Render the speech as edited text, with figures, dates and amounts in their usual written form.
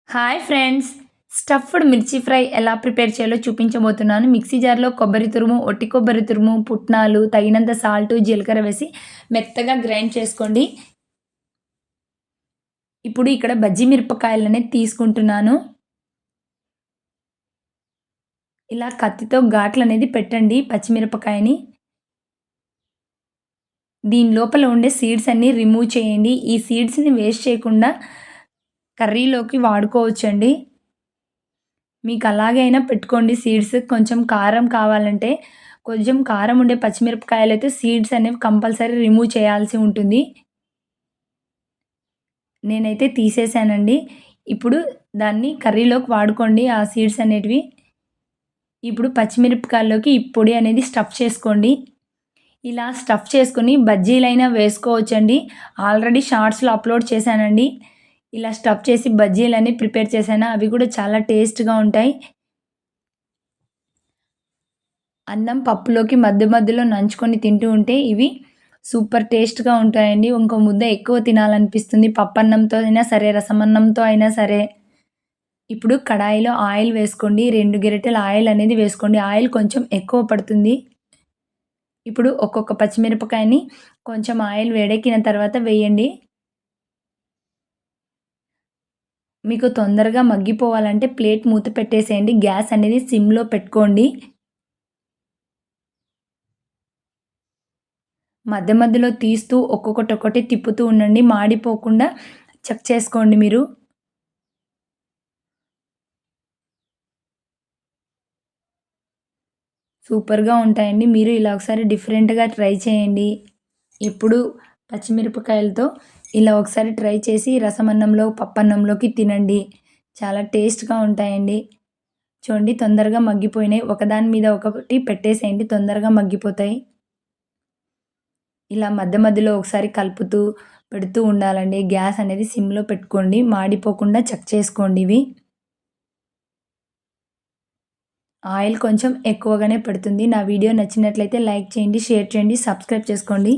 Hi friends! Stuffed మిర్చి fry ఎలా prepare చేయాలో చూపించబోతున్నాను. మిక్సీ జార్‌లో కొబ్బరి తురుము, ఒట్టి కొబ్బరి తురుము, పుట్నాలు, తగినంత సాల్టు, జీలకర్ర వేసి మెత్తగా గ్రైండ్ చేసుకోండి. ఇప్పుడు ఇక్కడ బజ్జీ మిరపకాయలనేది తీసుకుంటున్నాను. ఇలా కత్తితో ఘాట్లనేది పెట్టండి పచ్చిమిరపకాయని. దీని లోపల ఉండే సీడ్స్ అన్నీ రిమూవ్ చేయండి. ఈ సీడ్స్‌ని వేస్ట్ చేయకుండా కర్రీలోకి వాడుకోవచ్చండి. మీకు అలాగే అయినా పెట్టుకోండి సీడ్స్. కొంచెం కారం కావాలంటే, కొంచెం కారం ఉండే పచ్చిమిరపకాయలైతే సీడ్స్ అనేవి కంపల్సరీ రిమూవ్ చేయాల్సి ఉంటుంది. నేనైతే తీసేసానండి. ఇప్పుడు దాన్ని కర్రీలోకి వాడుకోండి ఆ సీడ్స్ అనేటివి. ఇప్పుడు పచ్చిమిరపకాయల్లోకి ఈ పొడి అనేది స్టఫ్ చేసుకోండి. ఇలా స్టఫ్ చేసుకొని బజ్జీలైనా వేసుకోవచ్చండి. ఆల్రెడీ షార్ట్స్‌లో అప్‌లోడ్ చేశానండి. ఇలా స్టఫ్ చేసి బజ్జీలని ప్రిపేర్ చేశాను. అవి కూడా చాలా టేస్ట్‌గా ఉంటాయి. అన్నం పప్పులోకి మధ్య మధ్యలో నంచుకొని తింటూ ఉంటే ఇవి సూపర్ టేస్ట్‌గా ఉంటాయండి. ఇంకో ముద్ద ఎక్కువ తినాలనిపిస్తుంది. పప్పన్నంతో అయినా సరే, రసమన్నంతో అయినా సరే. ఇప్పుడు కడాయిలో ఆయిల్ వేసుకోండి. 2 గరిటెల ఆయిల్ అనేది వేసుకోండి. ఆయిల్ కొంచెం ఎక్కువ పడుతుంది. ఇప్పుడు ఒక్కొక్క పచ్చిమిరపకాయని కొంచెం ఆయిల్ వేడెక్కిన తర్వాత వేయండి. మీకు తొందరగా మగ్గిపోవాలంటే ప్లేట్ మూత పెట్టేసేయండి. గ్యాస్ అనేది సిమ్‌లో పెట్టుకోండి. మధ్య మధ్యలో తీస్తూ ఒక్కొక్కటి తిప్పుతూ ఉండండి. మాడిపోకుండా చెక్ చేసుకోండి మీరు. సూపర్‌గా ఉంటాయండి. మీరు ఇలా ఒకసారి డిఫరెంట్‌గా ట్రై చేయండి. ఎప్పుడు పచ్చిమిరపకాయలతో ఇలా ఒకసారి ట్రై చేసి రసమన్నంలో, పప్పన్నంలోకి తినండి. చాలా టేస్ట్‌గా ఉంటాయండి. చూడండి తొందరగా మగ్గిపోయినాయి. ఒకదాని మీద ఒకటి పెట్టేసేయండి. తొందరగా మగ్గిపోతాయి. ఇలా మధ్య మధ్యలో ఒకసారి కలుపుతూ, పెడుతూ ఉండాలండి. గ్యాస్ అనేది సిమ్‌లో పెట్టుకోండి. మాడిపోకుండా చెక్ చేసుకోండి ఇవి. ఆయిల్ కొంచెం ఎక్కువగానే పడుతుంది. నా వీడియో నచ్చినట్లయితే లైక్ చేయండి, షేర్ చేయండి, సబ్స్క్రైబ్ చేసుకోండి.